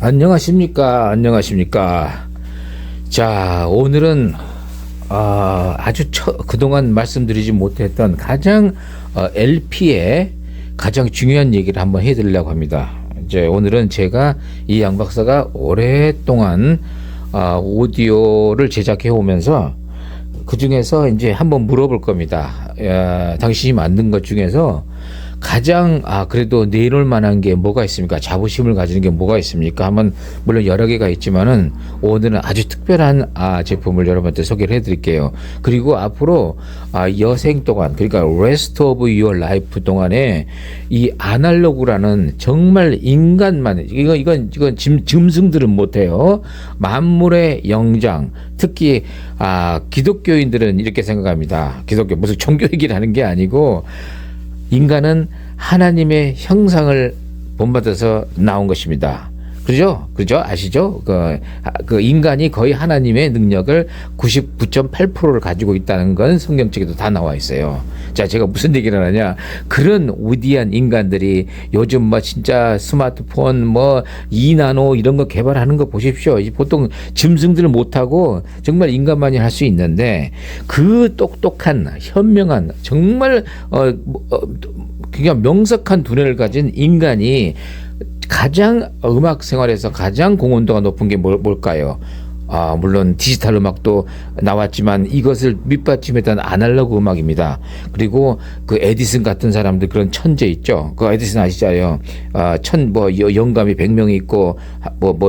안녕하십니까, 안녕하십니까. 자, 오늘은 아주 그동안 말씀드리지 못했던 가장 LP의 가장 중요한 얘기를 한번 해드리려고 합니다. 이제 오늘은 제가 이 양 박사가 오랫동안 오디오를 제작해 오면서 그 중에서 이제 한번 물어볼 겁니다. 당신이 만든 것 중에서 가장 그래도 내놓을 만한 게 뭐가 있습니까? 자부심을 가지는 게 뭐가 있습니까? 하면 물론 여러 개가 있지만은 오늘은 아주 특별한 제품을 여러분한테 소개를 해드릴게요. 그리고 앞으로 여생 동안, 그러니까 rest of your life 동안에 이 아날로그라는 정말 인간만, 이건 짐승들은 못해요. 만물의 영장, 특히 기독교인들은 이렇게 생각합니다. 기독교 무슨 종교 얘기를 하는 게 아니고, 인간은 하나님의 형상을 본받아서 나온 것입니다. 그죠? 아시죠? 그 인간이 거의 하나님의 능력을 99.8%를 가지고 있다는 건 성경책에도 다 나와 있어요. 자, 제가 무슨 얘기를 하냐? 그런 위대한 인간들이 요즘 진짜 스마트폰 2나노 이런 거 개발하는 거 보십시오. 보통 짐승들을 못하고 정말 인간만이 할 수 있는데, 그 똑똑한 현명한 정말 그냥 명석한 두뇌를 가진 인간이 가장 음악 생활에서 가장 공헌도가 높은 게 뭘까요? 물론 디지털 음악도 나왔지만 이것을 밑받침했던 아날로그 음악입니다. 그리고 그 에디슨 같은 사람들, 그런 천재 있죠. 그 에디슨 아시잖아요. 영감이 100명이 있고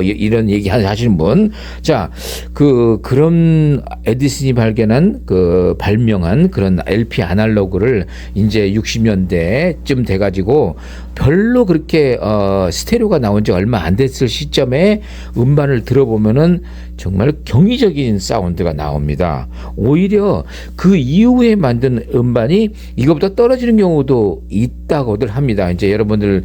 이런 얘기 하시는 분. 자, 그런 에디슨이 발명한 그런 LP 아날로그를 이제 60년대쯤 돼가지고 별로 그렇게 스테레오가 나온 지 얼마 안 됐을 시점에 음반을 들어보면은 정말 경이적인 사운드가 나옵니다. 오히려 그 이후에 만든 음반이 이거보다 떨어지는 경우도 있다고들 합니다. 이제 여러분들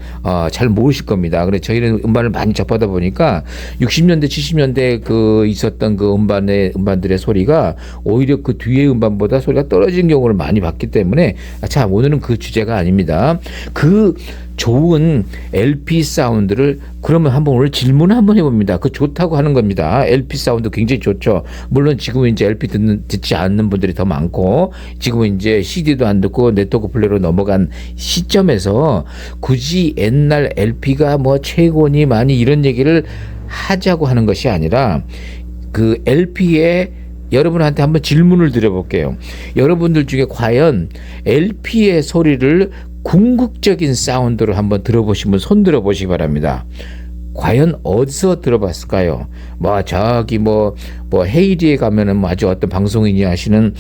잘 모르실 겁니다. 그래서 저희는 음반을 많이 접하다 보니까 60년대, 70년대 있었던 그 음반들의 소리가 오히려 그 뒤에 음반보다 소리가 떨어지는 경우를 많이 봤기 때문에, 자, 오늘은 그 주제가 아닙니다. 그 좋은 LP 사운드를 그러면 오늘 질문을 한번 해봅니다. 그 좋다고 하는 겁니다. LP 사운드 굉장히 좋죠. 물론 지금은 이제 LP 듣지 않는 분들이 더 많고, 지금은 이제 CD도 안 듣고 네트워크 플레이로 넘어간 시점에서 굳이 옛날 LP가 최고니 많이 이런 얘기를 하자고 하는 것이 아니라, 그 LP에 여러분한테 한번 질문을 드려볼게요. 여러분들 중에 과연 LP의 소리를 궁극적인 사운드로 한번 들어보시면 손 들어보시기 바랍니다. 과연 어디서 들어봤을까요? 저기 헤이리에 가면은 아주 어떤 방송인이 하시는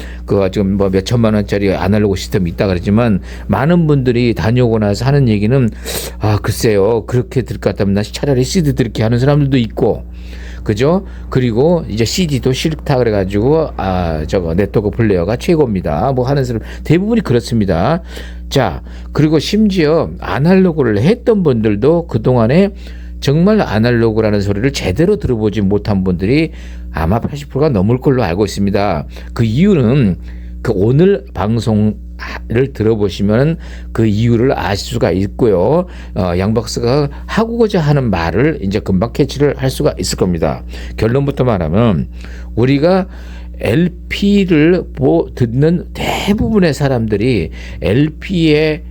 지금 몇 천만 원짜리 아날로그 시스템이 있다 그러지만, 많은 분들이 다녀오고 나서 하는 얘기는 글쎄요, 그렇게 들을 것 같다면 나 차라리 CD 들게 하는 사람들도 있고, 그죠? 그리고 이제 CD도 싫다 그래가지고 네트워크 플레이어가 최고입니다 하는 사람 대부분이 그렇습니다. 자, 그리고 심지어 아날로그를 했던 분들도 그동안에 정말 아날로그라는 소리를 제대로 들어보지 못한 분들이 아마 80%가 넘을 걸로 알고 있습니다. 그 이유는 오늘 방송을 들어보시면 그 이유를 아실 수가 있고요. 양 박사가 하고자 하는 말을 이제 금방 캐치를 할 수가 있을 겁니다. 결론부터 말하면, 우리가 LP를 듣는 대부분의 사람들이 LP의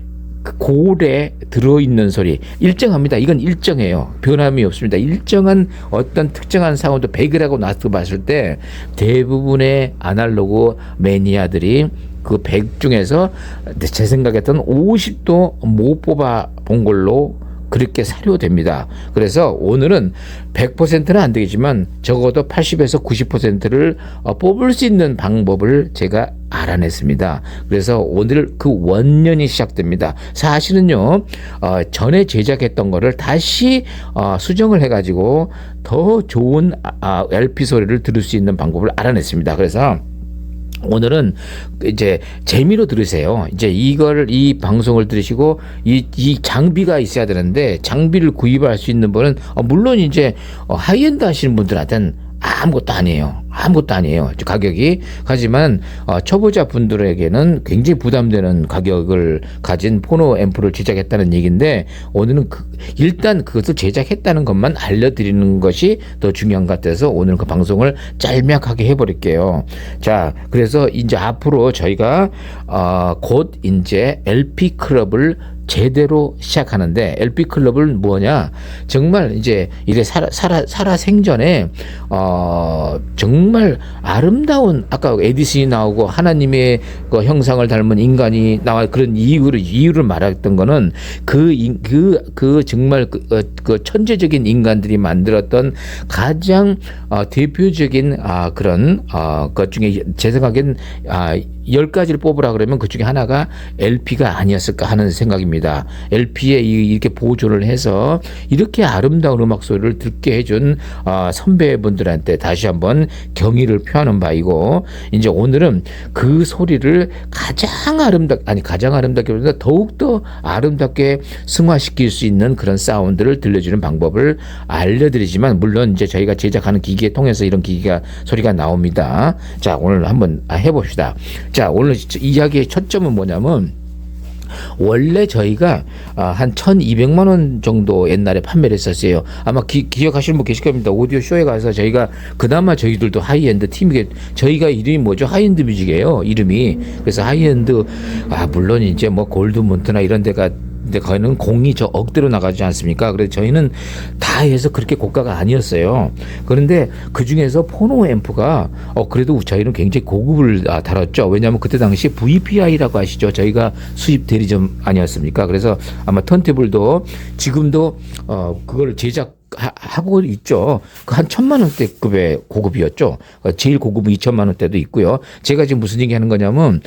골에 들어있는 소리 일정합니다. 이건 일정해요. 변함이 없습니다. 일정한 어떤 특정한 사운드 100이라고 놔두고 봤을 때 대부분의 아날로그 매니아들이 그 100 중에서 제 생각했던 50도 못 뽑아 본 걸로 그렇게 사료됩니다. 그래서 오늘은 100%는 안 되겠지만 적어도 80에서 90%를 뽑을 수 있는 방법을 제가 알아냈습니다. 그래서 오늘 그 원년이 시작됩니다. 사실은요, 전에 제작했던 거를 다시 수정을 해가지고 더 좋은 LP 소리를 들을 수 있는 방법을 알아냈습니다. 그래서 오늘은 이제 재미로 들으세요. 이제 이 방송을 들으시고 이 장비가 있어야 되는데, 장비를 구입할 수 있는 분은 물론 이제 하이엔드 하시는 분들한테는 아무것도 아니에요. 아무것도 아니에요. 가격이. 하지만 초보자 분들에게는 굉장히 부담되는 가격을 가진 포노 앰프를 제작했다는 얘기인데 오늘은 일단 그것을 제작했다는 것만 알려드리는 것이 더 중요한 것 같아서 오늘 그 방송을 짤막하게 해버릴게요. 자, 그래서 이제 앞으로 저희가 곧 이제 LP 클럽을 제대로 시작하는데 LP 클럽은 뭐냐? 정말 이제 이래 살아 생전에 정말 아름다운 아까 에디슨이 나오고 하나님의 그 형상을 닮은 인간이 나와 그런 이유를 말했던 거는 그 정말 그 천재적인 인간들이 만들었던 가장 대표적인 그런 것 중에 제 생각엔 10가지를 뽑으라 그러면 그 중에 하나가 LP가 아니었을까 하는 생각입니다. LP에 이렇게 보존을 해서 이렇게 아름다운 음악 소리를 듣게 해준 선배분들한테 다시 한번 경의를 표하는 바이고 이제 오늘은 그 소리를 가장 아름답기보다 더욱더 아름답게 승화시킬 수 있는 그런 사운드를 들려주는 방법을 알려드리지만 물론 이제 저희가 제작하는 기기에 통해서 이런 소리가 나옵니다. 자, 오늘 한번 해봅시다. 자, 오늘 이야기의 초점은 뭐냐면 원래 저희가 한 1,200만 원 정도 옛날에 판매를 했었어요. 아마 기억하시는 분 계실 겁니다. 오디오 쇼에 가서 저희가 그나마 저희들도 하이엔드 팀이게 저희가 이름이 뭐죠? 하이엔드 뮤직이에요. 이름이. 그래서 하이엔드 물론 이제 뭐 골드문트나 이런 데가 근데 거기는 공이 저 억대로 나가지 않습니까? 그래서 저희는 다 해서 그렇게 고가가 아니었어요. 그런데 그 중에서 포노 앰프가 그래도 저희는 굉장히 고급을 다뤘죠. 왜냐하면 그때 당시 VPI라고 아시죠? 저희가 수입 대리점 아니었습니까? 그래서 아마 턴테이블도 지금도 그걸 하고 있죠. 그 한 1,000만 원대급의 고급이었죠. 제일 고급은 2,000만 원대도 있고요. 제가 지금 무슨 얘기 하는 거냐면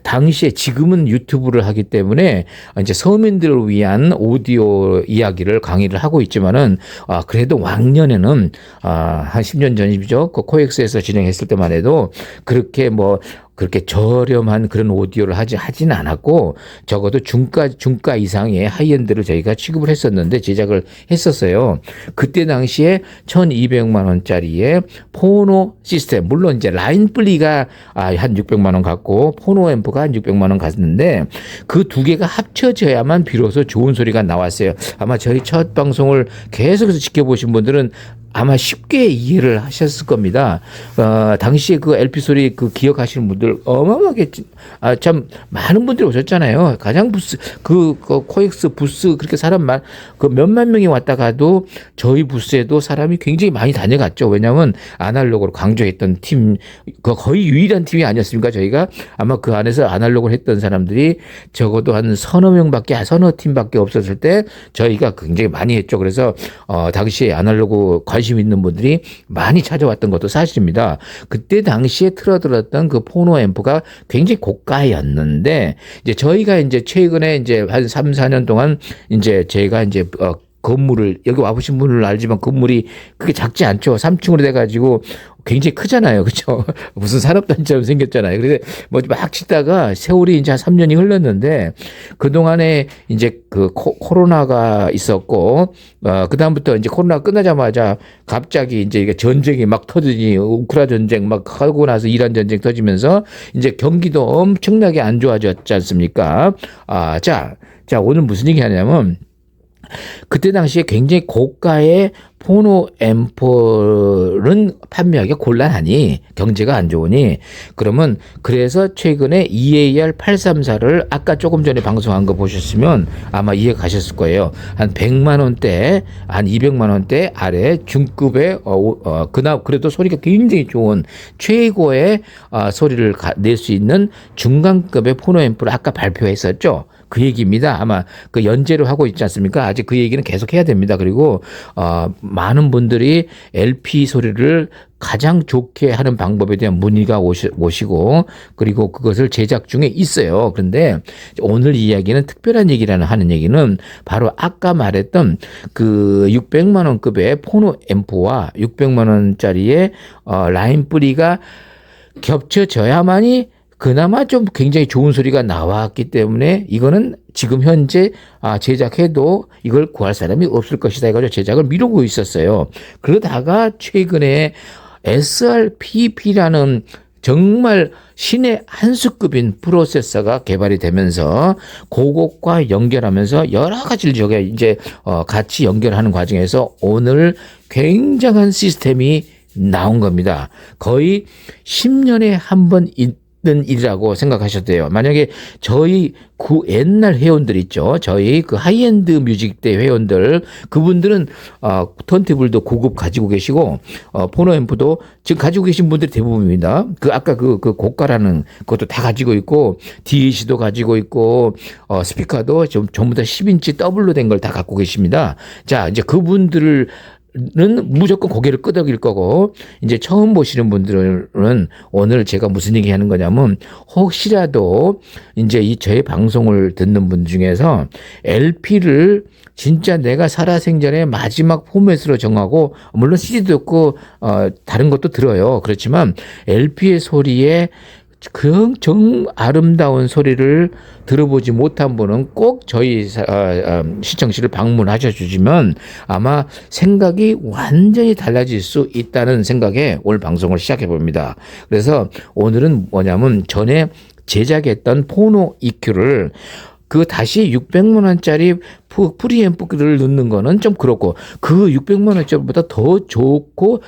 당시에 지금은 유튜브를 하기 때문에 이제 서민들을 위한 오디오 이야기를 강의를 하고 있지만은 그래도 왕년에는 한 10년 전이죠. 그 코엑스에서 진행했을 때만 해도 그렇게 저렴한 그런 오디오를 하진 않았고 적어도 중가 이상의 하이엔드를 저희가 취급을 했었는데 제작을 했었어요. 그때 당시에 1,200만 원짜리의 포노 시스템 물론 이제 라인 플리가 한 600만 원 갔고 포노 앰프가 한 600만 원 갔는데 그 두 개가 합쳐져야만 비로소 좋은 소리가 나왔어요. 아마 저희 첫 방송을 계속해서 지켜보신 분들은 아마 쉽게 이해를 하셨을 겁니다. 당시에 그 LP 소리 기억하시는 분들 어마어마하게 참 많은 분들이 오셨잖아요. 가장 그 코엑스 부스 그렇게 그 몇만 명이 왔다 가도 저희 부스에도 사람이 굉장히 많이 다녀갔죠. 왜냐하면 아날로그로 강조했던 팀, 거의 유일한 팀이 아니었습니까? 저희가 아마 그 안에서 아날로그를 했던 사람들이 적어도 한 서너 팀밖에 없었을 때 저희가 굉장히 많이 했죠. 그래서 당시에 아날로그 관심 있는 분들이 많이 찾아왔던 것도 사실입니다. 그때 당시에 틀어들었던 그 포노 앰프가 굉장히 고가였는데 이제 저희가 이제 최근에 이제 한 3, 4년 동안 이제 제가 이제 건물을 여기 와보신 분을 알지만 건물이 그게 작지 않죠. 3층으로 돼가지고 굉장히 크잖아요. 그렇죠? 무슨 산업단지처럼 생겼잖아요. 그래서 막 짓다가 세월이 이제 한 3년이 흘렀는데 그동안에 이제 그 코로나가 있었고 그다음부터 이제 코로나 끝나자마자 갑자기 이제 이게 전쟁이 막 터지니 우크라 전쟁 막 하고 나서 이란 전쟁 터지면서 이제 경기도 엄청나게 안 좋아졌지 않습니까? 자, 오늘 무슨 얘기 하냐면 그때 당시에 굉장히 고가의 포노 앰프는 판매하기가 곤란하니 경제가 안 좋으니 그래서 최근에 EAR834를 아까 조금 전에 방송한 거 보셨으면 아마 이해 가셨을 거예요. 한 100만 원대, 한 200만 원대 아래 중급의 그래도 소리가 굉장히 좋은 최고의 소리를 낼 수 있는 중간급의 포노 앰프를 아까 발표했었죠. 그 얘기입니다. 아마 그 연재를 하고 있지 않습니까? 아직 그 얘기는 계속 해야 됩니다. 그리고 많은 분들이 LP 소리를 가장 좋게 하는 방법에 대한 문의가 오시고 그리고 그것을 제작 중에 있어요. 그런데 오늘 이야기는 특별한 하는 얘기는 바로 아까 말했던 그 600만 원급의 포노 앰프와 600만 원짜리의 라인 뿌리가 겹쳐져야만이 그나마 좀 굉장히 좋은 소리가 나왔기 때문에 이거는 지금 현재 제작해도 이걸 구할 사람이 없을 것이다 해가지고 제작을 미루고 있었어요. 그러다가 최근에 SRPP라는 정말 신의 한 수급인 프로세서가 개발이 되면서 그것과 연결하면서 여러 가지를 저게 이제 같이 연결하는 과정에서 오늘 굉장한 시스템이 나온 겁니다. 거의 10년에 한 번 있는 일이라고 생각하셔도 돼요. 만약에 저희 그 옛날 회원들 있죠. 저희 그 하이엔드 뮤직 때 회원들, 그분들은 턴테이블도 고급 가지고 계시고 포노앰프도 지금 가지고 계신 분들이 대부분입니다. 그 아까 그 고가라는 것도 다 가지고 있고 DAC도 가지고 있고 스피커도 전부 다 10인치 더블로 된 걸 다 갖고 계십니다. 자, 이제 그분들을 는 무조건 고개를 끄덕일 거고, 이제 처음 보시는 분들은 오늘 제가 무슨 얘기 하는 거냐면, 혹시라도 이제 이 저의 방송을 듣는 분 중에서 LP를 진짜 내가 살아생전에 마지막 포맷으로 정하고, 물론 CD도 듣고 다른 것도 들어요. 그렇지만 LP의 소리에 정 아름다운 소리를 들어보지 못한 분은 꼭 저희 시청실을 방문하셔 주시면 아마 생각이 완전히 달라질 수 있다는 생각에 오늘 방송을 시작해 봅니다. 그래서 오늘은 뭐냐면 전에 제작했던 포노 EQ를 그 다시 600만 원짜리 프리앰프를 넣는 거는 좀 그렇고, 그 600만 원짜리보다 더 좋고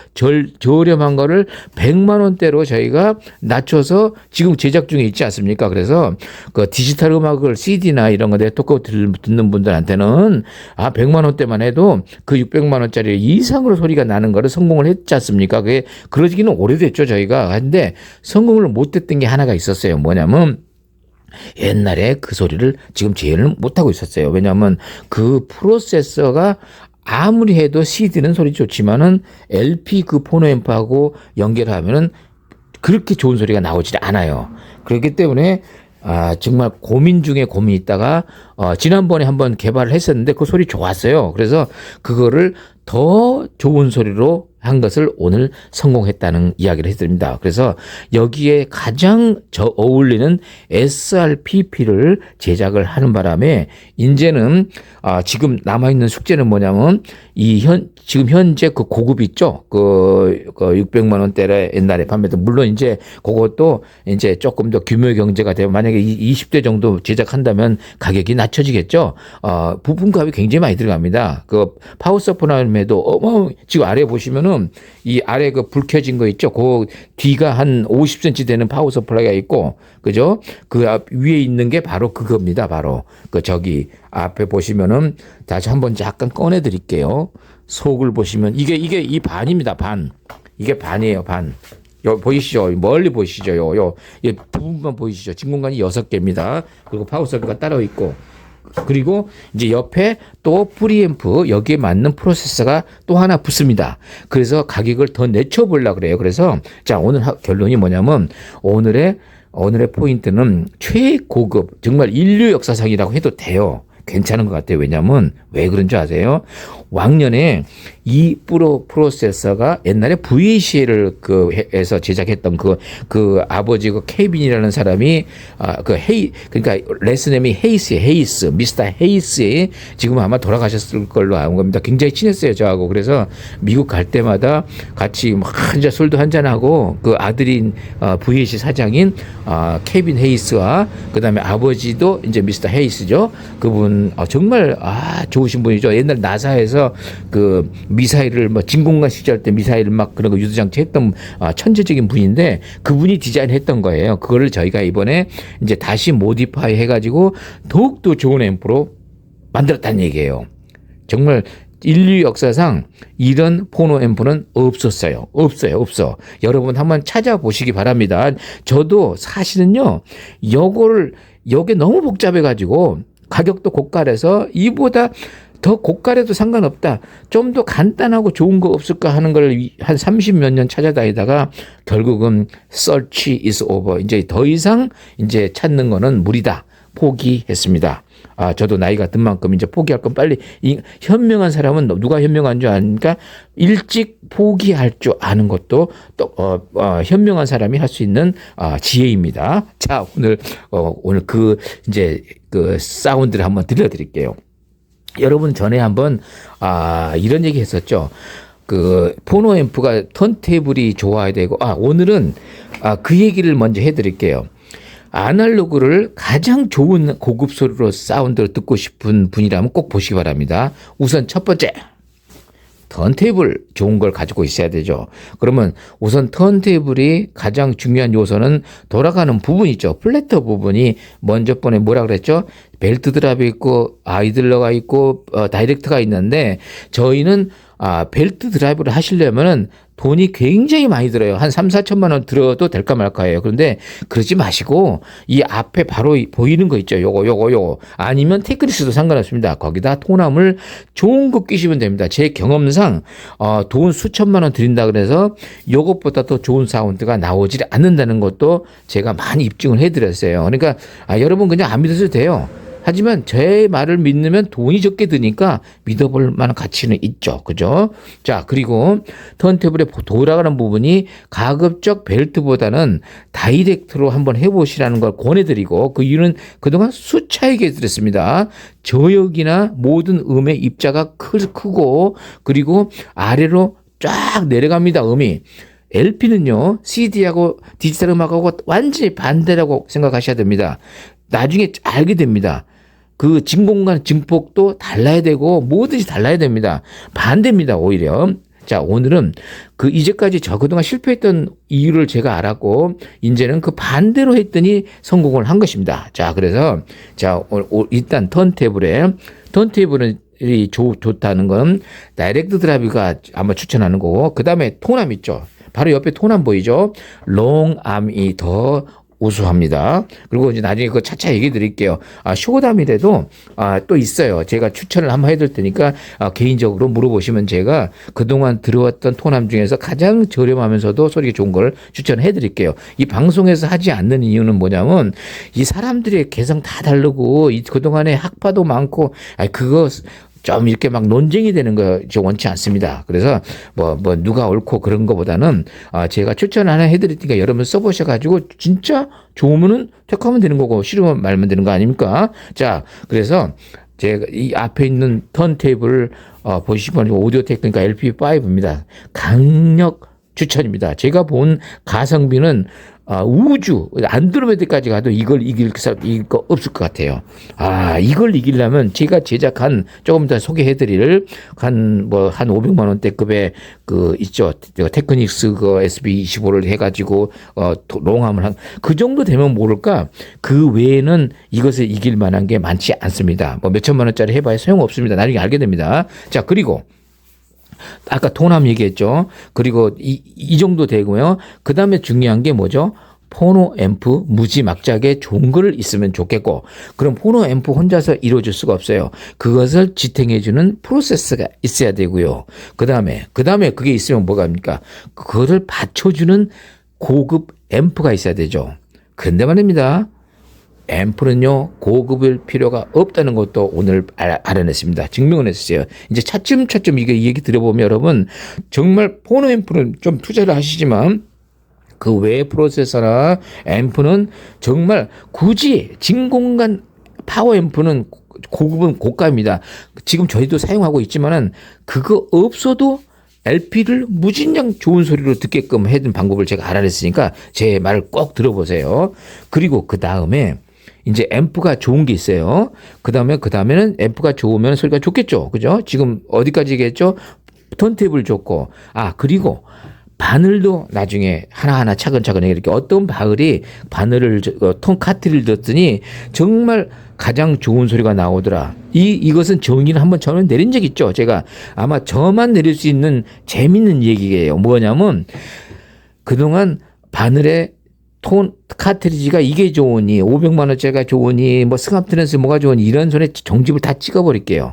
저렴한 거를 100만 원대로 저희가 낮춰서 지금 제작 중에 있지 않습니까? 그래서 그 디지털 음악을 CD나 이런 거 랩토크 듣는 분들한테는 100만 원대만 해도 그 600만 원짜리 이상으로 소리가 나는 거를 성공을 했지 않습니까? 그게 그러기는 오래됐죠, 저희가. 근데 성공을 못 했던 게 하나가 있었어요. 뭐냐면 옛날에 그 소리를 지금 재현을 못하고 있었어요. 왜냐하면 그 프로세서가 아무리 해도 CD는 소리 좋지만은 LP 그 포노앰프하고 연결하면은 그렇게 좋은 소리가 나오질 않아요. 그렇기 때문에 정말 고민 중에 고민이 있다가 지난번에 한번 개발을 했었는데 그 소리 좋았어요. 그래서 그거를 더 좋은 소리로 한 것을 오늘 성공했다는 이야기를 해드립니다. 그래서 여기에 가장 어울리는 SRPP를 제작을 하는 바람에 이제는 지금 남아있는 숙제는 뭐냐면 지금 현재 그 고급 있죠? 그 600만 원대에 옛날에 판매도 물론 이제 그것도 이제 조금 더 규모 경제가 되면 만약에 20대 정도 제작한다면 가격이 낮춰지겠죠? 부품값이 굉장히 많이 들어갑니다. 그 파워 서프라임에도 지금 아래 보시면은 이 아래 그 불 켜진 거 있죠? 그 뒤가 한 50cm 되는 파워 서플라이가 있고, 그죠? 그 위에 있는 게 바로 그겁니다. 바로 그 저기 앞에 보시면은 다시 한번 잠깐 꺼내 드릴게요. 속을 보시면 이게 이 반입니다. 반. 이게 반이에요. 반. 보이시죠? 멀리 보이시죠? 이 부분만 보이시죠? 진 공간이 6개입니다. 그리고 파워 서플라이가 따로 있고, 그리고 이제 옆에 또 프리앰프 여기에 맞는 프로세서가 또 하나 붙습니다. 그래서 가격을 더 내쳐보려고 그래요. 그래서 자, 오늘 결론이 뭐냐면 오늘의 포인트는 최고급, 정말 인류 역사상이라고 해도 돼요. 괜찮은 것 같아요. 왜냐하면 왜 그런 줄 아세요? 왕년에 이 프로세서가 옛날에 VAC를 해서 제작했던 그 아버지 그 케빈이라는 사람이 그러니까 레스넴이 헤이스 미스터 헤이스에 지금 아마 돌아가셨을 걸로 아는 겁니다. 굉장히 친했어요, 저하고. 그래서 미국 갈 때마다 같이 막 이제 술도 한잔 하고 그 아들인 VAC 사장인 케빈 헤이스와 그다음에 아버지도 이제 미스터 헤이스죠. 그분 정말 좋으신 분이죠. 옛날 나사에서 그 미사일을 진공관 시절 때 미사일 막 그런 거 유도장치 했던 천재적인 분인데 그분이 디자인했던 거예요. 그거를 저희가 이번에 이제 다시 모디파이 해가지고 더욱더 좋은 앰프로 만들었다는 얘기예요. 정말 인류 역사상 이런 포노 앰프는 없었어요. 없어. 여러분 한번 찾아보시기 바랍니다. 저도 사실은요, 요게 너무 복잡해가지고 가격도 고가라서 이보다 더 고가래도 상관없다, 좀 더 간단하고 좋은 거 없을까 하는 걸 한 30몇 년 찾아다니다가 결국은 search is over, 이제 더 이상 이제 찾는 거는 무리다, 포기했습니다. 저도 나이가 든 만큼 이제 포기할 건 빨리, 현명한 사람은 누가 현명한 줄 아니까 일찍 포기할 줄 아는 것도 또 현명한 사람이 할 수 있는 지혜입니다. 자, 오늘 이제 그 사운드를 한번 들려드릴게요. 여러분 전에 한번 이런 얘기 했었죠. 그 포노 앰프가 턴테이블이 좋아야 되고, 오늘은 그 얘기를 먼저 해드릴게요. 아날로그를 가장 좋은 고급 소리로 사운드를 듣고 싶은 분이라면 꼭 보시기 바랍니다. 우선 첫 번째, 턴테이블 좋은 걸 가지고 있어야 되죠. 그러면 우선 턴테이블이 가장 중요한 요소는 돌아가는 부분 있죠. 플래터 부분이 먼저 번에 뭐라 그랬죠? 벨트 드랍이 있고 아이들러가 있고 다이렉트가 있는데, 저희는 벨트 드라이브를 하시려면은 돈이 굉장히 많이 들어요. 한 3, 4천만 원 들어도 될까 말까예요. 그런데 그러지 마시고 이 앞에 바로 보이는 거 있죠. 요거. 아니면 테크닉스도 상관없습니다. 거기다 톤암을 좋은 거 끼시면 됩니다. 제 경험상 돈 수천만 원 드린다 그래서 요것보다 더 좋은 사운드가 나오지 않는다는 것도 제가 많이 입증을 해드렸어요. 그러니까 여러분 그냥 안 믿으셔도 돼요. 하지만 제 말을 믿으면 돈이 적게 드니까 믿어볼 만한 가치는 있죠. 그죠? 자, 그리고 턴테이블에 돌아가는 부분이 가급적 벨트보다는 다이렉트로 한번 해보시라는 걸 권해드리고, 그 이유는 그동안 수차 얘기해드렸습니다. 저역이나 모든 음의 입자가 크고, 그리고 아래로 쫙 내려갑니다. 음이. LP는요, CD하고 디지털 음악하고 완전히 반대라고 생각하셔야 됩니다. 나중에 알게 됩니다. 그 진공관 증폭도 달라야 되고 뭐든지 달라야 됩니다. 반대입니다, 오히려. 자, 오늘은 그 이제까지 저 그동안 실패했던 이유를 제가 알았고, 이제는 그 반대로 했더니 성공을 한 것입니다. 자, 그래서 일단 턴테이블은 이 좋다는 건 다이렉트 드라이브가 아마 추천하는 거고, 그 다음에 톤암 있죠. 바로 옆에 톤암 보이죠? 롱암이 더 우수합니다. 그리고 이제 나중에 그거 차차 얘기 드릴게요. 쇼담이라도 또 있어요. 제가 추천을 한번 해드릴 테니까 개인적으로 물어보시면 제가 그동안 들어왔던 톤암 중에서 가장 저렴하면서도 소리가 좋은 걸 추천해 드릴게요. 이 방송에서 하지 않는 이유는 뭐냐면 이 사람들의 개성 다 다르고 그동안에 학파도 많고 그거 좀 이렇게 막 논쟁이 되는 거 저 원치 않습니다. 그래서 뭐 누가 옳고 그런 거보다는 제가 추천 하나 해드릴 테니까 여러분 써보셔가지고 진짜 좋으면은 택하면 되는 거고 싫으면 말면 되는 거 아닙니까? 자, 그래서 제가 이 앞에 있는 턴테이블 보시면 오디오 테크니까 LP5입니다. 강력 추천입니다. 제가 본 가성비는 우주 안드로메다까지 가도 이걸 이길 거 없을 것 같아요. 이걸 이기려면 제가 제작한 조금 더 소개해드릴 한 500만 원대급의 그 있죠. 테크닉스 그 SB25를 해가지고 롱함을 한 그 정도 되면 모를까. 그 외에는 이것을 이길 만한 게 많지 않습니다. 몇 천만 원짜리 해봐야 소용없습니다. 나중에 알게 됩니다. 자, 그리고 아까 톤암 얘기했죠. 그리고 이 정도 되고요. 그 다음에 중요한 게 뭐죠? 포노 앰프 무지막지하게 좋은 걸 있으면 좋겠고, 그럼 포노 앰프 혼자서 이루어질 수가 없어요. 그것을 지탱해주는 프로세스가 있어야 되고요. 그 다음에 그게 있으면 뭐가 합니까? 그거를 받쳐주는 고급 앰프가 있어야 되죠. 근데 말입니다. 앰프는요, 고급일 필요가 없다는 것도 오늘 알아냈습니다. 증명을 했어요. 이제 차츰 이 얘기 들어보면 여러분, 정말 포노 앰프는 좀 투자를 하시지만 그 외의 프로세서나 앰프는 정말 굳이 진공관 파워 앰프는 고급은 고가입니다. 지금 저희도 사용하고 있지만은 그거 없어도 LP를 무진장 좋은 소리로 듣게끔 해둔 방법을 제가 알아냈으니까 제 말을 꼭 들어보세요. 그리고 그 다음에 이제 앰프가 좋은 게 있어요. 그 다음에는 앰프가 좋으면 소리가 좋겠죠. 그죠? 지금 어디까지 얘기했죠? 턴테이블 좋고. 그리고 바늘도 나중에 하나하나 차근차근 이렇게 어떤 바늘을 톤 카트를 넣었더니 정말 가장 좋은 소리가 나오더라. 이것은 정의를 한번 저는 내린 적 있죠. 제가 아마 저만 내릴 수 있는 재밌는 얘기예요. 뭐냐면 그동안 바늘에 톤 카트리지가 이게 좋으니 500만 원짜리가 좋으니 스캅트렌스 뭐가 좋으니 이런 소리 종집을 다 찍어버릴게요.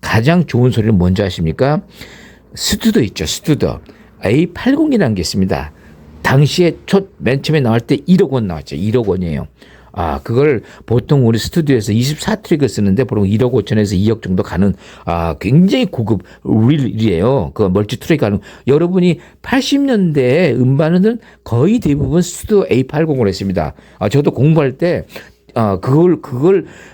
가장 좋은 소리는 뭔지 아십니까? 스튜더 있죠. 스튜더. A80이라는 게 있습니다. 당시에 맨 처음에 나올 때 1억 원 나왔죠. 1억 원이에요. 그걸 보통 우리 스튜디오에서 24트랙을 쓰는데 보통 1억 5천에서 2억 정도 가는 굉장히 고급 릴이에요. 그 멀티 트랙 가는. 여러분이 80년대 음반은 거의 대부분 스튜디오 A80을 했습니다. 저도 공부할 때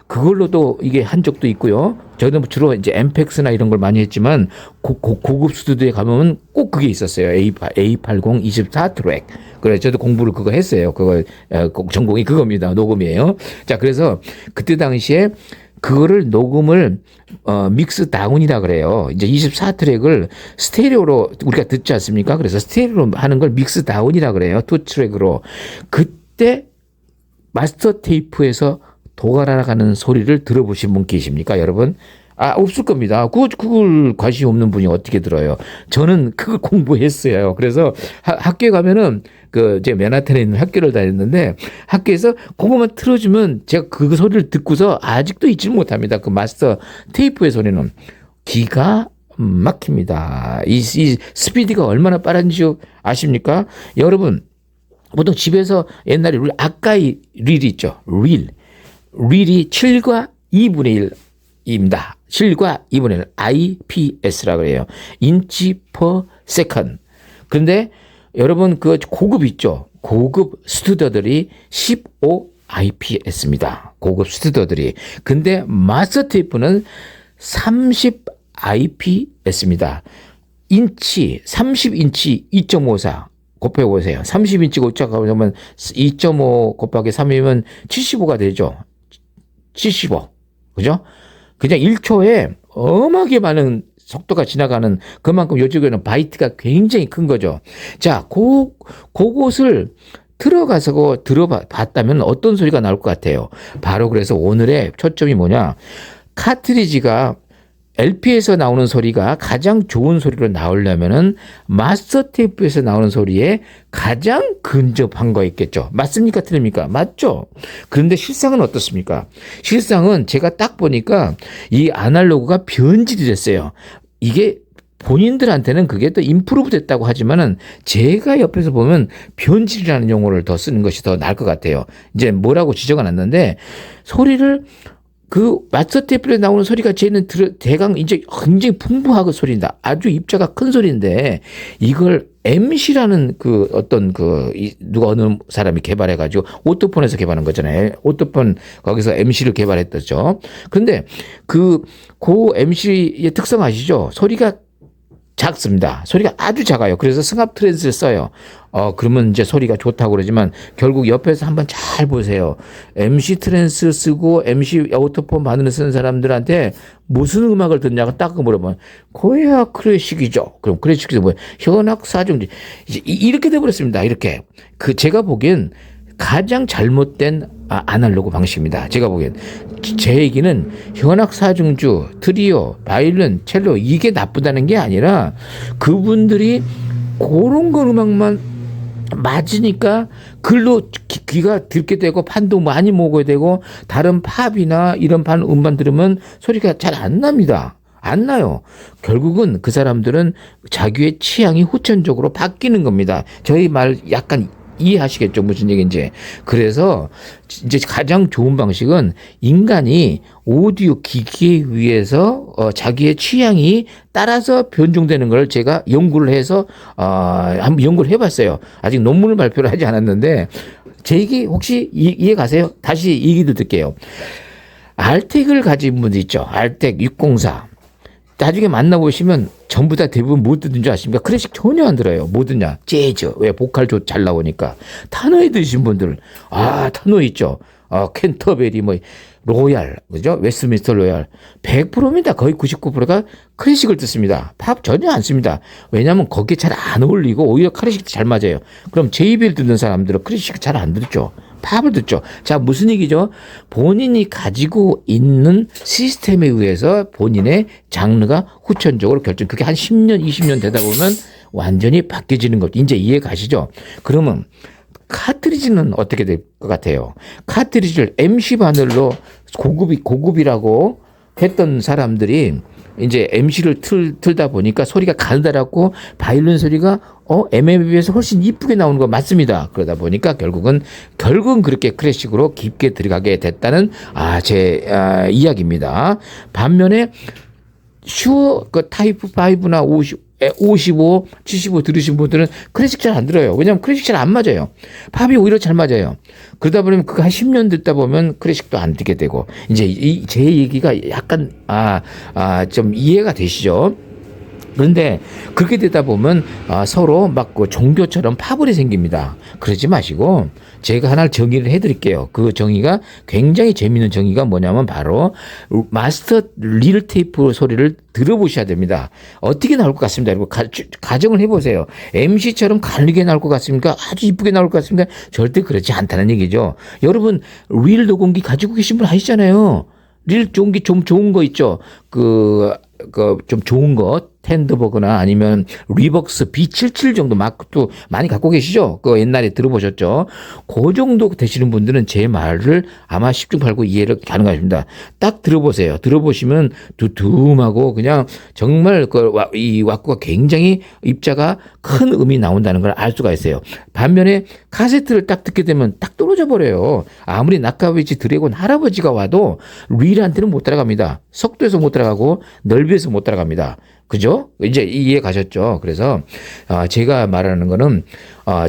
그걸로도 이게 한 적도 있고요. 저는 주로 이제 엠팩스나 이런 걸 많이 했지만 고급 스튜디오에 가면 꼭 그게 있었어요. A80 24 트랙. 그래 저도 공부를 그거 했어요. 그거 전공이 그겁니다. 녹음이에요. 자, 그래서 그때 당시에 그거를 녹음을 믹스 다운이라 그래요. 이제 24 트랙을 스테레오로 우리가 듣지 않습니까? 그래서 스테레오로 하는 걸 믹스 다운이라 그래요. 2 트랙으로. 그때 마스터 테이프에서 도갈아가는 소리를 들어보신 분 계십니까, 여러분? 없을 겁니다. 그걸 관심 없는 분이 어떻게 들어요? 저는 그걸 공부했어요. 그래서 학교에 가면은 제 맨하탄에 있는 학교를 다녔는데 학교에서 그거만 틀어주면 제가 그 소리를 듣고서 아직도 잊지 못합니다. 그 마스터 테이프의 소리는 기가 막힙니다. 이 스피드가 얼마나 빠른지 아십니까? 여러분, 보통 집에서 옛날에 아까이 릴 있죠. 릴이 7과 2분의 1입니다. 7과 2분의 1 IPS라고 해요. 인치 퍼 세컨드. 그런데 여러분 그 고급 있죠. 고급 스튜디오들이 15 IPS입니다. 고급 스튜디오들이. 근데 마스터 테이프는 30 IPS입니다. 인치 30인치 2.54 곱해보세요. 30인치 곱하면 2.5 곱하기 3이면 75가 되죠. 75. 그죠? 그냥 1초에 어마하게 많은 속도가 지나가는 그만큼 요즘에는 바이트가 굉장히 큰 거죠. 자, 그곳을 들어가서 들어봤다면 어떤 소리가 나올 것 같아요? 바로 그래서 오늘의 초점이 뭐냐? 카트리지가 LP에서 나오는 소리가 가장 좋은 소리로 나오려면은 마스터 테이프에서 나오는 소리에 가장 근접한 거 있겠죠. 맞습니까? 틀립니까? 맞죠? 그런데 실상은 어떻습니까? 실상은 제가 딱 보니까 이 아날로그가 변질이 됐어요. 이게 본인들한테는 그게 또 임프루브 됐다고 하지만은 제가 옆에서 보면 변질이라는 용어를 더 쓰는 것이 더 나을 것 같아요. 이제 뭐라고 지적을 놨는데 소리를 그 마스터 테이프에 나오는 소리가 쟤는 대강 이제 굉장히 풍부하고 소리다. 아주 입자가 큰 소리인데 이걸 MC라는 누가 어느 사람이 개발해가지고 오토폰에서 개발한 거잖아요. 오토폰 거기서 MC를 개발했었죠. 그런데 그 MC의 특성 아시죠? 소리가 작습니다. 소리가 아주 작아요. 그래서 승합 트랜스를 써요. 그러면 이제 소리가 좋다고 그러지만 결국 옆에서 한번 잘 보세요. MC 트랜스 쓰고 MC 오토폰 바늘을 쓰는 사람들한테 무슨 음악을 듣냐고 딱 물어보면 고야 클래식이죠. 그럼 클래식이 뭐예요? 현악 사중지. 이렇게 돼버렸습니다. 이렇게. 제가 보기엔 가장 잘못된 아날로그 방식입니다. 제가 보기엔. 제 얘기는 현악 사중주, 트리오, 바이올린, 첼로 이게 나쁘다는 게 아니라 그분들이 그런 거 음악만 맞으니까 글로 귀가 듣게 되고 판도 많이 먹어야 되고 다른 팝이나 이런 음반 들으면 소리가 잘 안 납니다. 안 나요. 결국은 그 사람들은 자기의 취향이 후천적으로 바뀌는 겁니다. 저희 말 약간 이해하시겠죠? 무슨 얘기인지. 그래서 이제 가장 좋은 방식은 인간이 오디오 기기에 의해서 자기의 취향이 따라서 변종되는 걸 제가 연구를 해서 한번 연구를 해봤어요. 아직 논문을 발표를 하지 않았는데 제 얘기 혹시 이해 가세요? 다시 얘기도 듣게요. 알텍을 가진 분들 있죠. 알텍 604. 나중에 만나보시면 전부 다 대부분 뭐 듣는 줄 아십니까? 클래식 전혀 안 들어요. 뭐 듣냐? 재즈. 왜? 보컬 잘 나오니까. 타노에 드신 분들. 타노 있죠. 캔터베리, 로얄. 그죠? 웨스트민스터 로얄. 100%입니다. 거의 99%가 클래식을 듣습니다. 팝 전혀 안 씁니다. 왜냐하면 거기에 잘 안 어울리고 오히려 클래식도 잘 맞아요. 그럼 제이벨 듣는 사람들은 클래식 잘 안 듣죠. 팝을 듣죠. 자, 무슨 얘기죠? 본인이 가지고 있는 시스템에 의해서 본인의 장르가 후천적으로 그게 한 10년, 20년 되다 보면 완전히 바뀌어지는 것. 이제 이해 가시죠? 그러면 카트리지는 어떻게 될 것 같아요? 카트리지를 MC 바늘로 고급이라고 했던 사람들이 이제 MC를 틀다 보니까 소리가 가느다랗고 바이올린 소리가 MM에 비해서 훨씬 이쁘게 나오는 거 맞습니다. 그러다 보니까 결국은 그렇게 클래식으로 깊게 들어가게 됐다는 제 이야기입니다. 반면에 슈어 타이프 5나 55, 75 들으신 분들은 클래식 잘 안 들어요. 왜냐하면 클래식 잘 안 맞아요. 팝이 오히려 잘 맞아요. 그러다 보면 그거 한 10년 듣다 보면 클래식도 안 듣게 되고 이제 제 얘기가 약간 좀 이해가 되시죠? 그런데 그렇게 되다 보면 서로 막 그 종교처럼 파벌이 생깁니다. 그러지 마시고 제가 하나 정의를 해드릴게요. 그 정의가 굉장히 재미있는 정의가 뭐냐면 바로 마스터 릴 테이프 소리를 들어보셔야 됩니다. 어떻게 나올 것 같습니다. 여러분 가정을 해보세요. MC처럼 갈리게 나올 것 같습니까? 아주 이쁘게 나올 것 같습니까? 절대 그렇지 않다는 얘기죠. 여러분 릴 녹음기 가지고 계신 분 아시잖아요. 릴 종기 좀 좋은 거 있죠. 좀 좋은 거 텐드버그나 아니면 리벅스 B77 정도 막도 많이 갖고 계시죠? 그 옛날에 들어보셨죠? 그 정도 되시는 분들은 제 말을 아마 10중 8구 이해를 가능하십니다. 딱 들어보세요. 들어보시면 두툼하고 그냥 정말 이 왁구가 굉장히 입자가 큰 음이 나온다는 걸 알 수가 있어요. 반면에 카세트를 딱 듣게 되면 딱 떨어져 버려요. 아무리 나카비치 드래곤 할아버지가 와도 릴한테는 못 따라갑니다. 속도에서 못 따라가고 넓이에서 못 따라갑니다. 그죠? 이제 이해 가셨죠? 그래서 제가 말하는 거는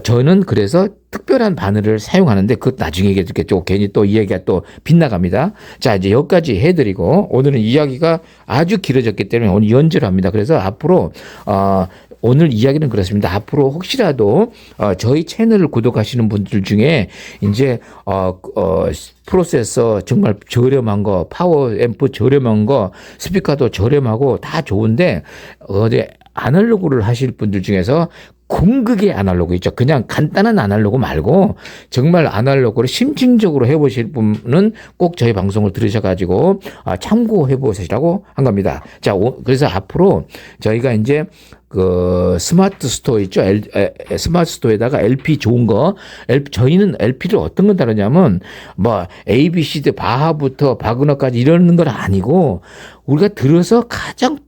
저는 그래서 특별한 바늘을 사용하는데 그것 나중에 얘기해드릴게요. 괜히 또 이야기가 또 빗나갑니다. 자, 이제 여기까지 해드리고 오늘은 이야기가 아주 길어졌기 때문에 오늘 연주를 합니다. 그래서 앞으로 오늘 이야기는 그렇습니다. 앞으로 혹시라도 저희 채널을 구독하시는 분들 중에 이제 프로세서 정말 저렴한 거, 파워 앰프 저렴한 거, 스피커도 저렴하고 다 좋은데 어디 아날로그를 하실 분들 중에서 궁극의 아날로그 있죠. 그냥 간단한 아날로그 말고 정말 아날로그를 심층적으로 해보실 분은 꼭 저희 방송을 들으셔가지고 참고해 보시라고 한 겁니다. 자, 그래서 앞으로 저희가 이제 그 스마트 스토어 있죠. 스마트 스토어에다가 LP 좋은 거, 저희는 LP를 어떤 건 다르냐면 뭐 A, B, C, D 바하부터 바그너까지 이러는 건 아니고 우리가 들어서 가장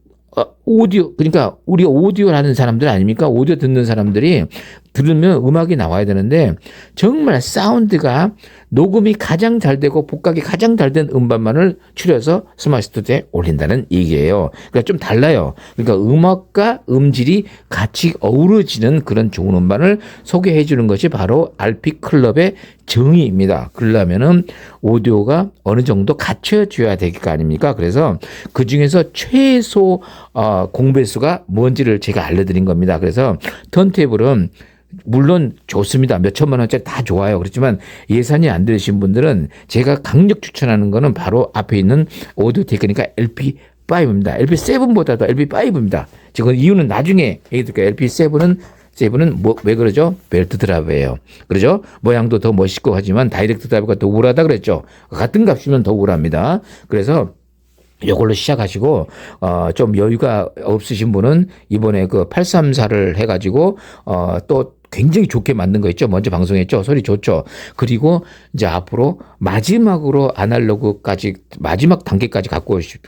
오디오, 그러니까 우리 오디오를 하는 사람들 아닙니까? 오디오 듣는 사람들이 들으면 음악이 나와야 되는데 정말 사운드가 녹음이 가장 잘 되고 복각이 가장 잘 된 음반만을 추려서 스마트 스튜디오에 올린다는 얘기예요. 그러니까 좀 달라요. 그러니까 음악과 음질이 같이 어우러지는 그런 좋은 음반을 소개해 주는 것이 바로 RP 클럽의 정의입니다. 그러려면은 오디오가 어느 정도 갖춰줘야 될 거 아닙니까? 그래서 그 중에서 최소 공배수가 뭔지를 제가 알려드린 겁니다. 그래서 턴테이블은 물론 좋습니다. 몇 천만 원짜리 다 좋아요. 그렇지만 예산이 안 되신 분들은 제가 강력 추천하는 거는 바로 앞에 있는 오디오 테크니까 LP5입니다. LP7보다도 LP5입니다. 지금 이유는 나중에 얘기 드릴게요. LP7은 왜 그러죠? 벨트 드라이브예요. 그러죠? 모양도 더 멋있고 하지만 다이렉트 드라이브가 더 우울하다 그랬죠. 같은 값이면 더 우울합니다. 그래서 이걸로 시작하시고 좀 여유가 없으신 분은 이번에 그 834를 해가지고 또 굉장히 좋게 만든 거 있죠. 먼저 방송했죠. 소리 좋죠. 그리고 이제 앞으로 마지막으로 아날로그까지 마지막 단계까지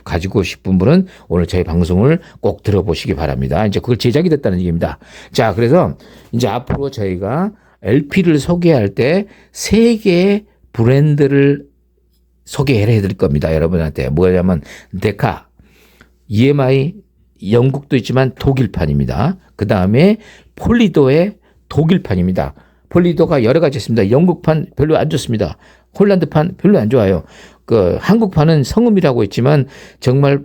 가지고 싶은 분은 오늘 저희 방송을 꼭 들어보시기 바랍니다. 이제 그걸 제작이 됐다는 얘기입니다. 자, 그래서 이제 앞으로 저희가 LP를 소개할 때 3개의 브랜드를 소개해 드릴 겁니다. 여러분한테. 뭐냐면 데카, EMI, 영국도 있지만 독일판입니다. 그 다음에 폴리도의 독일판입니다. 폴리도가 여러 가지 있습니다. 영국판 별로 안 좋습니다. 홀란드판 별로 안 좋아요. 그 한국판은 성음이라고 있지만 정말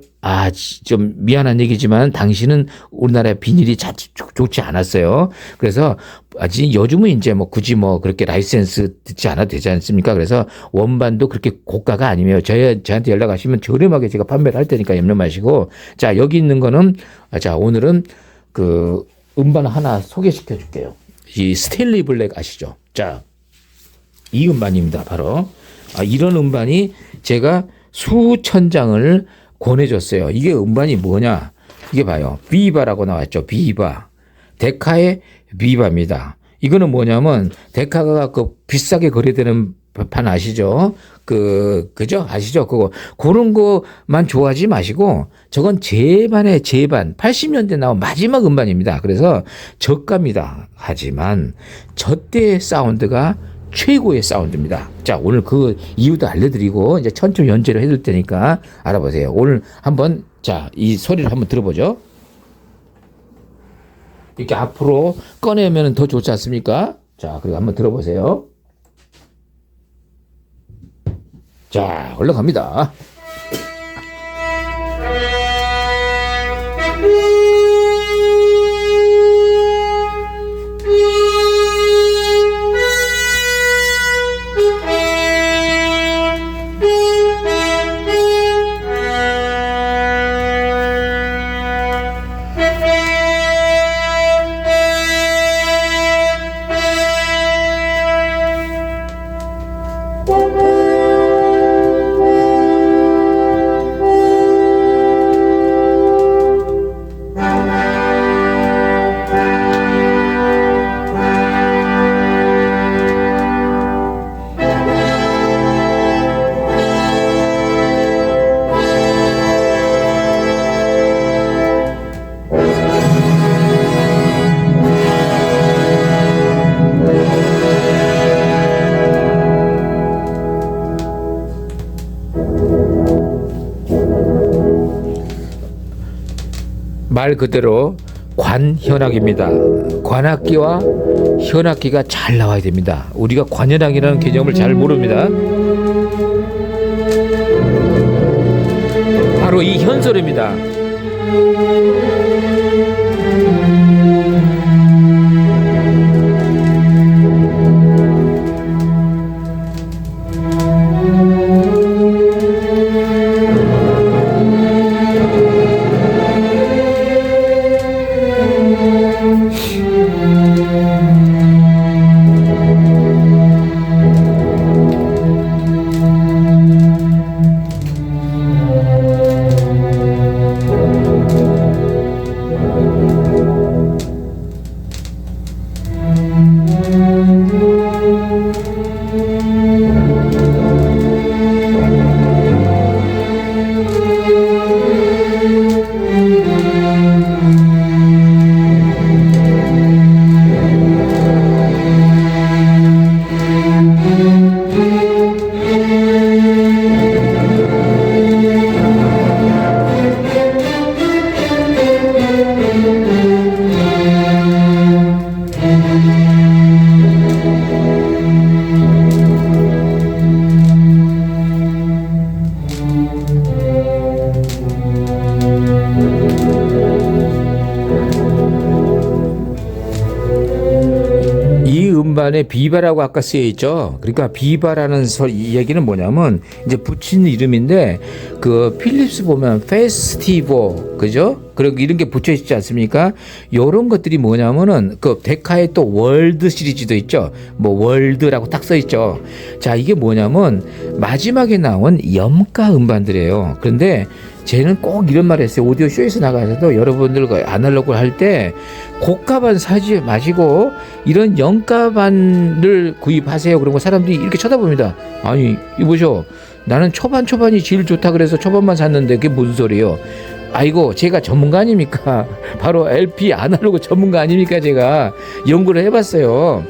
좀 미안한 얘기지만 당시는 우리나라의 비닐이 좋지 않았어요. 그래서 아직 요즘은 이제 뭐 굳이 뭐 그렇게 라이센스 듣지 않아도 되지 않습니까? 그래서 원반도 그렇게 고가가 아니에요. 저한테 연락하시면 저렴하게 제가 판매를 할 테니까 염려 마시고. 자, 여기 있는 거는 자, 오늘은 그 음반 하나 소개시켜 줄게요. 이 스탠리 블랙 아시죠? 자, 이 음반입니다. 바로 이런 음반이 제가 수천 장을 권해줬어요. 이게 음반이 뭐냐? 이게 봐요. 비바라고 나왔죠. 비바. 데카의 비바입니다. 이거는 뭐냐면 데카가 그 비싸게 거래되는 판 아시죠? 그죠? 아시죠? 그런 거만 좋아하지 마시고 저건 제반의 제반. 80년대 나온 마지막 음반입니다. 그래서 저가입니다. 하지만 저때의 사운드가 최고의 사운드입니다. 자, 오늘 그 이유도 알려드리고 이제 천천히 연주를 해줄 테니까 알아보세요. 오늘 한번 자, 이 소리를 한번 들어보죠. 이렇게 앞으로 꺼내면 더 좋지 않습니까? 자, 그리고 한번 들어보세요. 자, 올라갑니다. 말 그대로 관현악입니다. 관악기와 현악기가 잘 나와야 됩니다. 우리가 관현악이라는 개념을 잘 모릅니다. 바로 이 현소리입니다. 음반에 비바라고 아까 쓰여 있죠. 그러니까 비바라는 이 얘기는 뭐냐면 이제 붙인 이름인데 그 필립스 보면 페스티보 그죠? 그리고 이런 게 붙여 있지 않습니까? 요런 것들이 뭐냐면은 그 데카에 또 월드 시리즈도 있죠. 뭐 월드라고 딱 써 있죠. 자, 이게 뭐냐면 마지막에 나온 염가 음반들이에요. 그런데 쟤는 꼭 이런 말을 했어요. 오디오 쇼에서 나가서도 여러분들과 아날로그를 할 때 고가반 사지 마시고 이런 영가반을 구입하세요. 그런 거 사람들이 이렇게 쳐다봅니다. 아니 이보쇼, 나는 초반이 제일 좋다 그래서 초반만 샀는데 그게 무슨 소리예요? 아이고, 제가 전문가 아닙니까? 바로 LP 아날로그 전문가 아닙니까? 제가 연구를 해봤어요.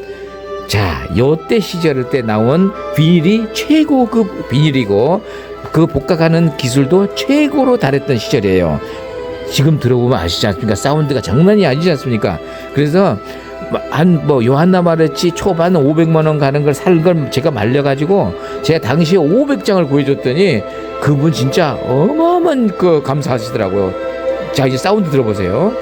자, 요때 시절 때 나온 비닐이 최고급 비닐이고 그 복각하는 기술도 최고로 달했던 시절이에요. 지금 들어보면 아시지 않습니까? 사운드가 장난이 아니지 않습니까? 그래서 한 뭐 요한나 마르치 초반 500만 원 가는 걸 살 걸 제가 말려가지고 제가 당시에 500장을 구해줬더니 그분 진짜 어마어마한 그 감사하시더라고요. 자, 이제 사운드 들어보세요.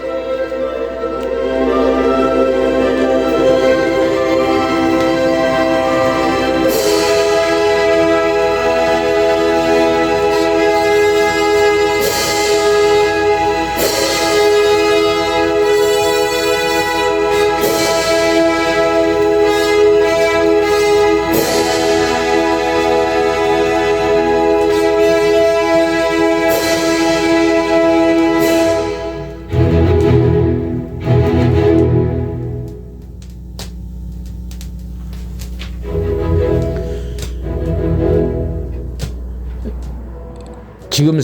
지금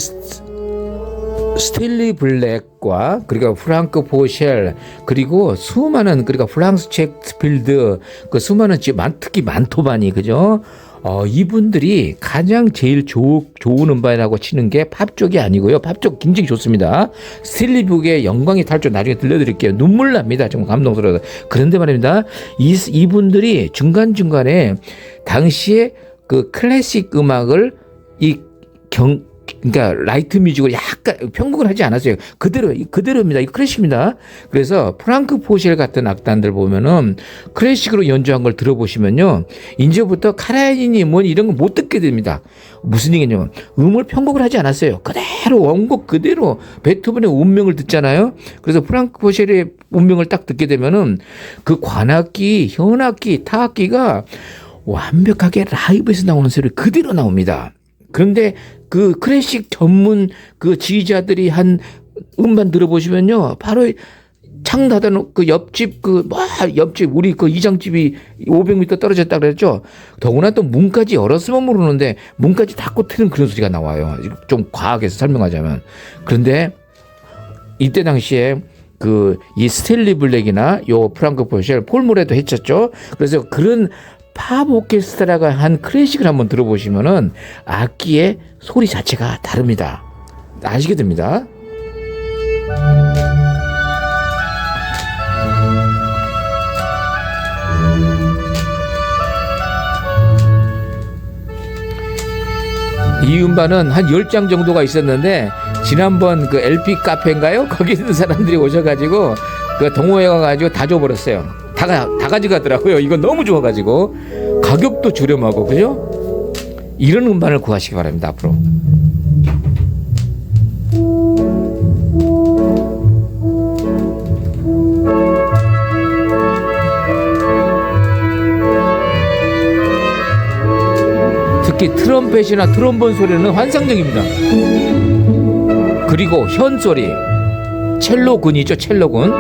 스틸리 블랙과 그리고 프랑크 포셸 그리고 수많은 그러니까 프랑스 셰익스필드 그 수많은 특히 만토바니 그죠? 이분들이 가장 제일 좋은 음반이라고 치는 게 팝 쪽이 아니고요. 팝 쪽 굉장히 좋습니다. 스틸리북의 영광의 탈출 나중에 들려드릴게요. 눈물 납니다. 정말 감동스러워서. 그런데 말입니다. 이분들이 중간중간에 당시에 그 클래식 음악을 그러니까 라이트 뮤직을 약간 편곡을 하지 않았어요. 그대로입니다. 이 클래식입니다. 그래서 프랑크 포셸 같은 악단들 보면은 클래식으로 연주한 걸 들어보시면요, 이제부터 카라얀이니 뭐 이런 거 못 듣게 됩니다. 무슨 얘기냐면 음을 편곡을 하지 않았어요. 그대로 원곡 그대로 베토벤의 운명을 듣잖아요. 그래서 프랑크 포셸의 운명을 딱 듣게 되면은 그 관악기, 현악기, 타악기가 완벽하게 라이브에서 나오는 소리 그대로 나옵니다. 그런데 그 클래식 전문 그 지휘자들이 한 음반 들어보시면요, 바로 창 닫아놓고 그 옆집 옆집 우리 그 이장집이 500m 떨어졌다 그랬죠. 더구나 또 문까지 열었으면 모르는데 문까지 닫고 트는 그런 소리가 나와요. 좀 과하게 설명하자면. 그런데 이때 당시에 이 스탠리 블랙이나 요 프랑크 포셸, 폴 모레도 했었죠. 그래서 그런 팝 오케스트라가 한 클래식을 한번 들어보시면은 악기의 소리 자체가 다릅니다. 아시게 됩니다. 이 음반은 한 10장 정도가 있었는데 지난번 그 LP 카페인가요? 거기 있는 사람들이 오셔가지고 그 동호회 가가지고 다 줘버렸어요. 다 가져가더라고요. 이거 너무 좋아가지고 가격도 저렴하고, 그죠? 이런 음반을 구하시기 바랍니다. 앞으로. 특히 트럼펫이나 트롬본 소리는 환상적입니다. 그리고 현 소리, 첼로군이죠. 첼로군.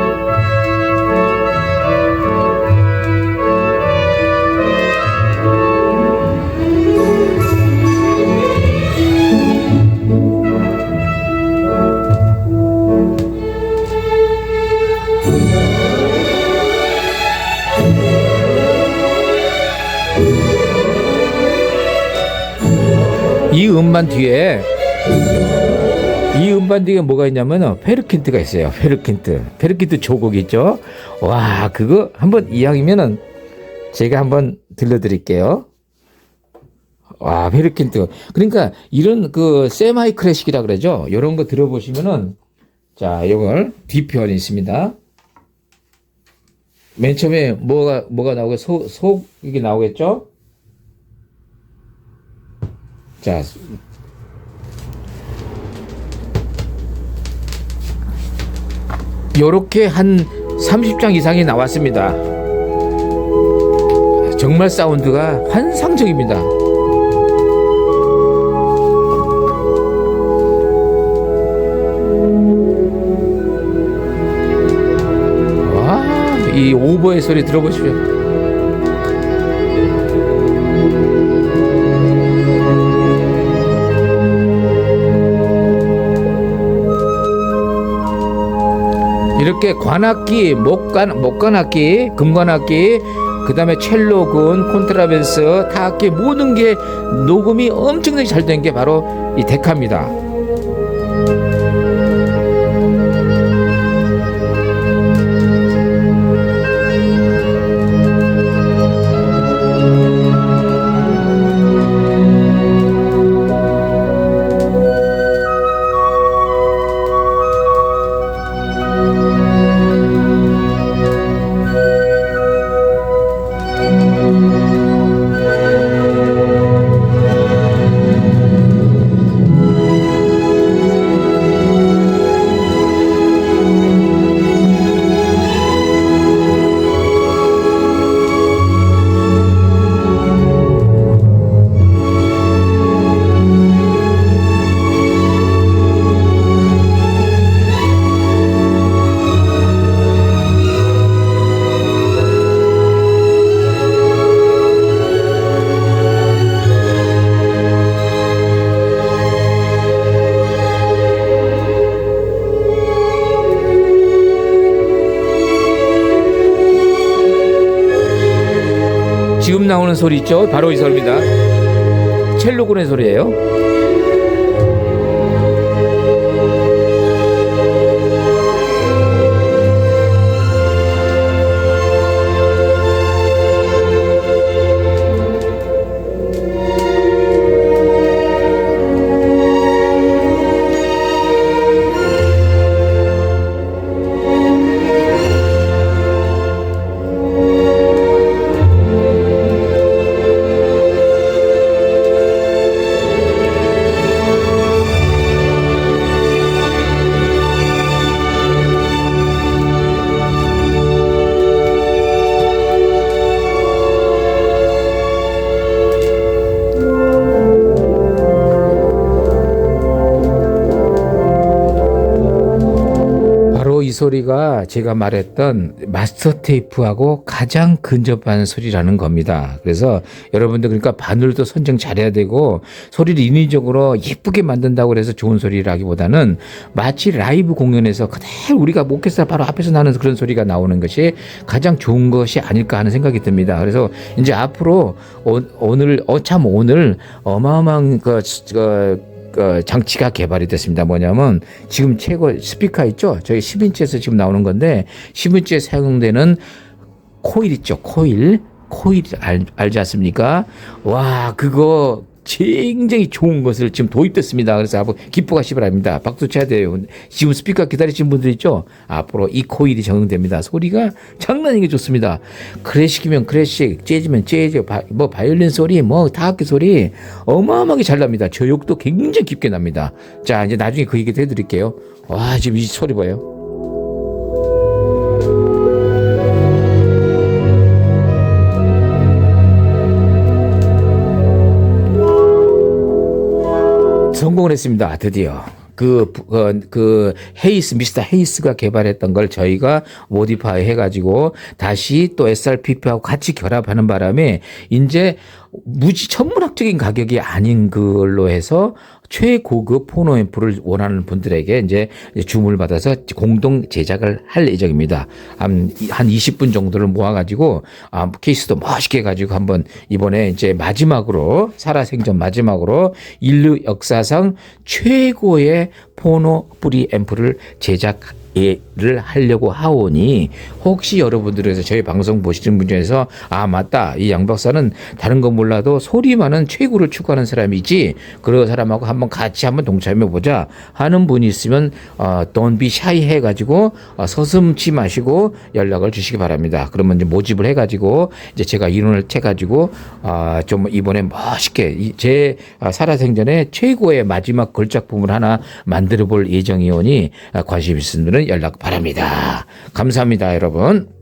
이 음반 뒤에 뭐가 있냐면 페르킨트가 있어요. 페르킨트 조곡 있죠. 와, 그거 한번 이왕이면은 제가 한번 들려드릴게요. 와, 페르킨트. 그러니까 이런 그 세마이 클래식이라 그러죠. 이런 거 들어보시면은, 자, 이걸 뒤편이 있습니다. 맨 처음에 뭐가 나오게 이게 나오겠죠. 자, 요렇게 한 30장 이상이 나왔습니다. 정말 사운드가 환상적입니다. 와, 이 오버의 소리 들어보십시오. 이렇게 관악기, 목관악기, 금관악기, 그 다음에 첼로군, 콘트라벤스, 타악기 모든 게 녹음이 엄청나게 잘 된 게 바로 이 데카입니다. 지금 나오는 소리 있죠? 바로 이 소리입니다. 첼로곤의 소리예요. 이 소리가 제가 말했던 마스터 테이프하고 가장 근접한 소리라는 겁니다. 그래서 여러분들 그러니까 바늘도 선정 잘해야 되고 소리를 인위적으로 예쁘게 만든다고 해서 좋은 소리라기보다는 마치 라이브 공연에서 그대로 우리가 오케스트라 바로 앞에서 나는 그런 소리가 나오는 것이 가장 좋은 것이 아닐까 하는 생각이 듭니다. 그래서 이제 앞으로 오늘 어마어마한 장치가 개발이 됐습니다. 뭐냐면 지금 최고 스피커 있죠? 저희 10인치에서 지금 나오는 건데 10인치에 사용되는 코일 있죠? 코일 알지 않습니까? 와, 그거 굉장히 좋은 것을 지금 도입됐습니다. 그래서 한번 기뻐하시기 바랍니다. 박수 쳐야 돼요. 지금 스피커 기다리시는 분들 있죠? 앞으로 이 코일이 적용됩니다. 소리가 장난 아니게 좋습니다. 클래식이면 클래식, 재즈면 재즈, 바이올린 소리, 타악기 소리 어마어마하게 잘 납니다. 저역도 굉장히 깊게 납니다. 자, 이제 나중에 그 얘기도 해드릴게요. 와, 지금 이 소리 봐요. 성공을 했습니다. 드디어. 미스터 헤이스가 개발했던 걸 저희가 모디파이 해가지고 다시 또 SRPP하고 같이 결합하는 바람에 이제 천문학적인 가격이 아닌 걸로 해서 최고급 포노 앰프를 원하는 분들에게 이제 주문을 받아서 공동 제작을 할 예정입니다. 한 20분 정도를 모아가지고 케이스도 멋있게 해가지고 한번 이번에 이제 마지막으로 살아생전 마지막으로 인류 역사상 최고의 포노 뿌리 앰프를 제작을 하려고 하오니 혹시 여러분들에서 저희 방송 보시는 분 중에서 맞다, 이 양 박사는 다른 건 몰라도 소리만은 최고를 추구하는 사람이지 그런 사람하고 한번 같이 한번 동참해 보자 하는 분이 있으면 don't be shy 해가지고 서슴지 마시고 연락을 주시기 바랍니다. 그러면 이제 모집을 해가지고 이제 제가 인원을 채가지고 좀 이번에 멋있게 제 살아생전에 최고의 마지막 걸작품을 하나 만들어 볼 예정이오니 관심 있으신 분은 연락 바랍니다. 감사합니다, 여러분.